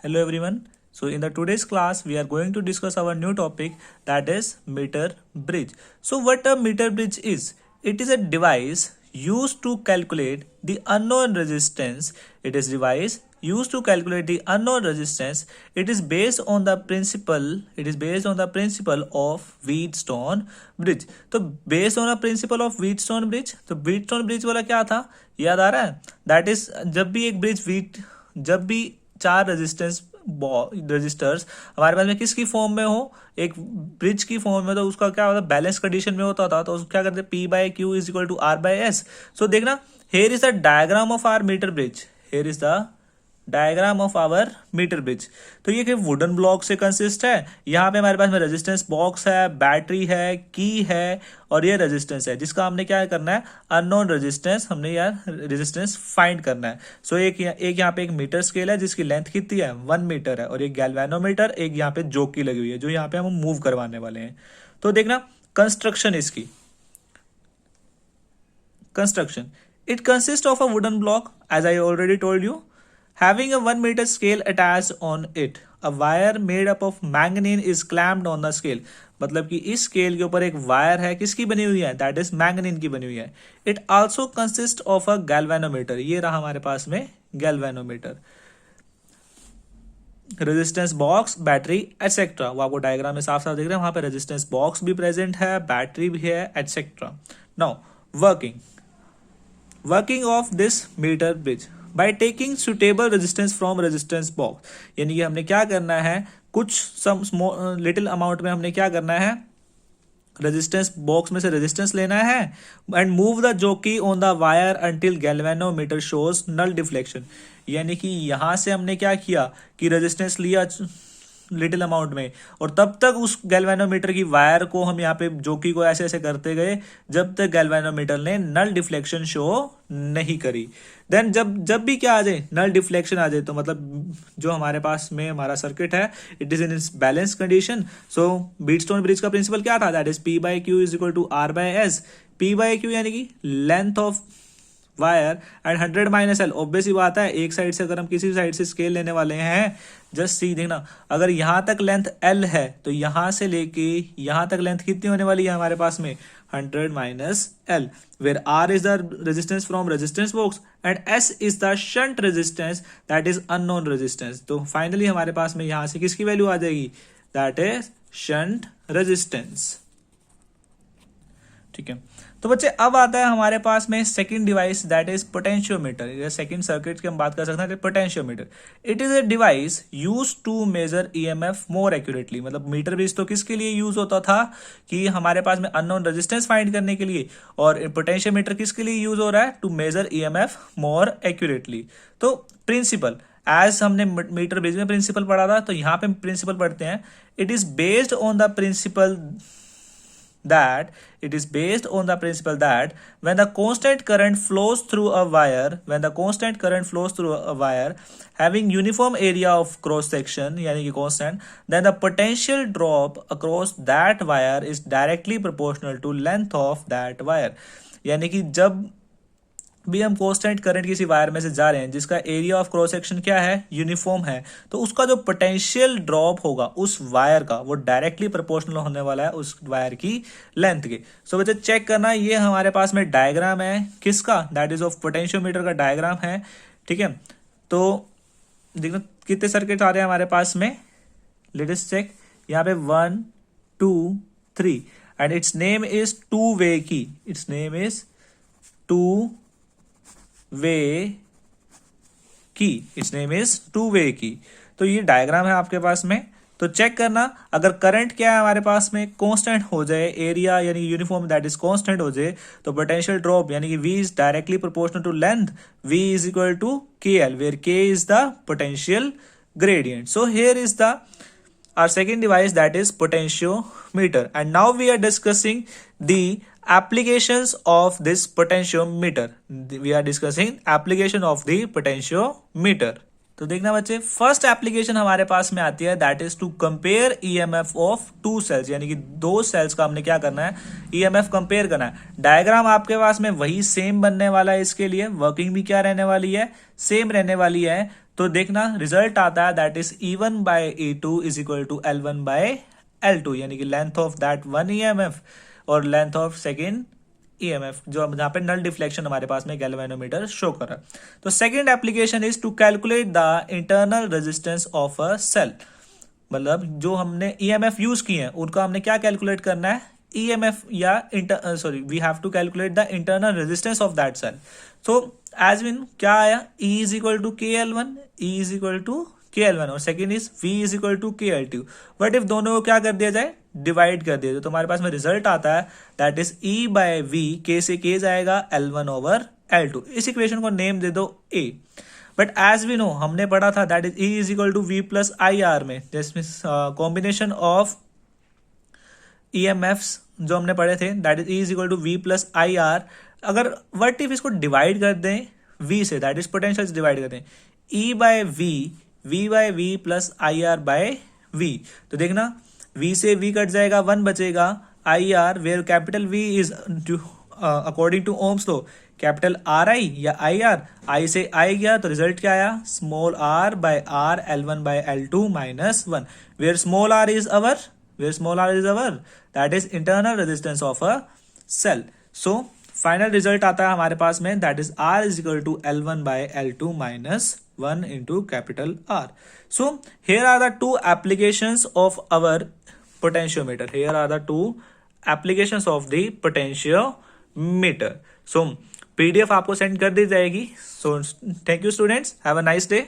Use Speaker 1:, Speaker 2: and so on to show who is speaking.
Speaker 1: Hello everyone. So in the today's class we are going to discuss our new topic, that is meter bridge. So what a meter bridge is? It is a device used to calculate the unknown resistance. It is device used to calculate the unknown resistance. It is based on the principle of Wheatstone bridge. तो based on a principle of Wheatstone bridge, तो Wheatstone bridge वाला क्या था, याद आ रहा है? That is जब भी चार रजिस्टर्स हमारे पास में किसकी फॉर्म में हो, एक ब्रिज की फॉर्म में, तो उसका क्या होता है, बैलेंस कंडीशन में होता था, तो उसको क्या करते हैं, P by Q is equal to R by S. So देखना, here is the diagram of our meter bridge. Here is the diagram of our meter bridge. तो ये कि वुडन ब्लॉक से कंसिस्ट है. यहाँ पे हमारे पास में रेजिस्टेंस बॉक्स है, बैटरी है, की है, और ये रेजिस्टेंस है जिसका हमने क्या करना है, अननोन रेजिस्टेंस, हमने यार रेजिस्टेंस फाइंड करना है. सो एक यहाँ पे एक मीटर स्केल है जिसकी लेंथ कितनी है, 1 मीटर है, और एक गैल्वेनोमीटर, एक यहाँ पे जोकी लगी हुई है जो यहाँ पे हम मूव करवाने वाले हैं. तो देखना कंस्ट्रक्शन इसकी. Construction, it consist of a wooden block as I already told you, having a 1 meter scale attached on it. A wire made up of manganese is clamped on the scale. मतलब कि इस scale के ऊपर एक wire है, किसकी बनी हुई है, दैट इज मैंगनीन की बनी हुई है. It also consist of a galvanometer. ये रहा हमारे पास में galvanometer. Resistance box, battery etcetera. वो आपको डायग्राम में साफ साफ दिख रहा है, वहां पे रेजिस्टेंस बॉक्स भी प्रेजेंट है, बैटरी भी है, etcetera. Now working of this meter bridge by taking suitable resistance from resistance box. यानी कि हमने क्या करना है, कुछ सम लिटिल अमाउंट में हमने क्या करना है, रेजिस्टेंस बॉक्स में से रेजिस्टेंस लेना है, and move the jockey on the wire until galvanometer shows null deflection. यानी कि यहां से हमने क्या किया कि रेजिस्टेंस लिया लिटिल अमाउंट में, और तब तक उस गैल्वेनोमीटर की वायर को हम यहाँ पे जोकी को ऐसे ऐसे करते गए जब तक गैल्वेनोमीटर ने नल डिफ्लेक्शन शो नहीं करी. देन जब भी क्या आ जाए, नल डिफ्लेक्शन आ जाए, तो मतलब जो हमारे पास में हमारा सर्किट है, it is in its balance condition. So Wheatstone bridge का प्रिंसिपल क्या था, that is P by Q is equal to R by S. P by Q यानी कि length of wire and 100 minus L. Obvious ही बात है, एक side से अगर हम किसी साइड से स्केल लेने वाले हैं, जस्ट सी देखना, अगर यहां तक लेंथ एल है तो यहां से लेके यहां तक लेंथ कितनी होने वाली है हमारे पास में, 100 minus L, where R is the resistance from resistance box and S is the shunt resistance, that is unknown resistance. तो फाइनली हमारे पास में यहां से किसकी वैल्यू आ जाएगी, दैट इज शंट रेजिस्टेंस. ठीक है. तो बच्चे अब आता है हमारे पास में second device, that is potentiometer. Second circuit की हम बात कर सकते हैं, potentiometer. It is a device use to measure EMF more accurately. मतलब मीटर ब्रिज तो किसके लिए यूज होता था, कि हमारे पास में अननोन रेजिस्टेंस फाइंड करने के लिए, और पोटेंशियोमीटर किसके लिए यूज हो रहा है, to measure EMF more accurately. तो प्रिंसिपल, एज हमने मीटर ब्रिज में प्रिंसिपल पढ़ा था, तो यहाँ पे प्रिंसिपल पढ़ते हैं. It is based on the principle that when the constant current flows through a wire having uniform area of cross section, यानी कि constant, then the potential drop across that wire is directly proportional to length of that wire. यानी कि जब भी हम constant current किसी wire में से जा रहे हैं जिसका एरिया ऑफ क्रॉस सेक्शन क्या है, यूनिफॉर्म है, तो उसका जो पोटेंशियल ड्रॉप होगा उस वायर का, वो डायरेक्टली प्रोपोर्शनल होने वाला है उस वायर की लेंथ के. सो बच्चे चेक करना, ये हमारे पास में डायग्राम है किसका, दैट इज ऑफ पोटेंशियोमीटर का डायग्राम है. ठीक है. तो देखो कितने सर्किट आ रहे हैं हमारे पास में, लेट अस चेक. यहाँ पे 1 2 3 and its name is two way key. Its name is two way key. Its name is two way key. तो ये डायग्राम है आपके पास में. तो चेक करना, अगर करंट क्या है हमारे पास में, कांस्टेंट हो जाए, एरिया यानी यूनिफॉर्म दैट इज कांस्टेंट हो जाए, तो पोटेंशियल ड्रॉप यानी कि V is directly proportional to length, V is equal to KL, where K is the potential gradient. So here is the our second device, that is potentiometer. And now we are discussing the applications of this potentiometer. We are discussing application of the potentiometer. तो देखना बच्चे, first application हमारे पास में आती है, that is to compare EMF of two cells. यानी कि दो सेल्स का हमने क्या करना है, ईएमएफ कंपेयर करना है. डायग्राम आपके पास में वही सेम बनने वाला है, इसके लिए वर्किंग भी क्या रहने वाली है, सेम रहने वाली है. तो देखना रिजल्ट आता है that is E1/E2 is equal to L1/L2, यानी कि length of that one EMF और लेंथ ऑफ सेकेंड EMF, जो जहाँ पे नल डिफ्लेक्शन हमारे पास में गैल्वेनोमीटर शो कर रहा है। तो second application is to calculate the internal resistance of a cell, मतलब जो हमने EMF यूज किए हैं उनको हमने क्या कैलकुलेट करना है, EMF या we have to calculate the internal resistance of that cell. So as we क्या आया, E is equal to KL1, E is equal to KL1 और second is V is equal to KL2। But if दोनों को क्या कर दिया जाए, divide कर दिया जाए, तो हमारे पास में रिजल्ट आता है दैट इज E/V, K से K जाएगा L1/L2। इस इक्वेशन को नेम दे दो A। But as we know हमने पढ़ा था that is E is equal to V plus IR में, जिसमें कॉम्बिनेशन ऑफ EMFs जो हमने पढ़े थे that is E is equal to V plus IR। अगर व्हाट इफ इसको डिवाइड कर दें V से, दैट इज पोटेंशियल से डिवाइड कर दें, E/V, V/V प्लस IR/V। तो देखना V से V कट जाएगा, 1 बचेगा, IR where capital V is according to Ohm's law capital RI या IR, I से I गया तो रिजल्ट क्या आया, small R/R L1/L2 minus 1, where small r is our that is internal resistance of a cell. So final result आता है हमारे पास में that is R is equal to L1/L2 minus 1 into capital R. So here are the two applications of our potentiometer. Here are the two applications of the potentiometer. So PDF आपको send कर दी जाएगी. So thank you students. Have a nice day.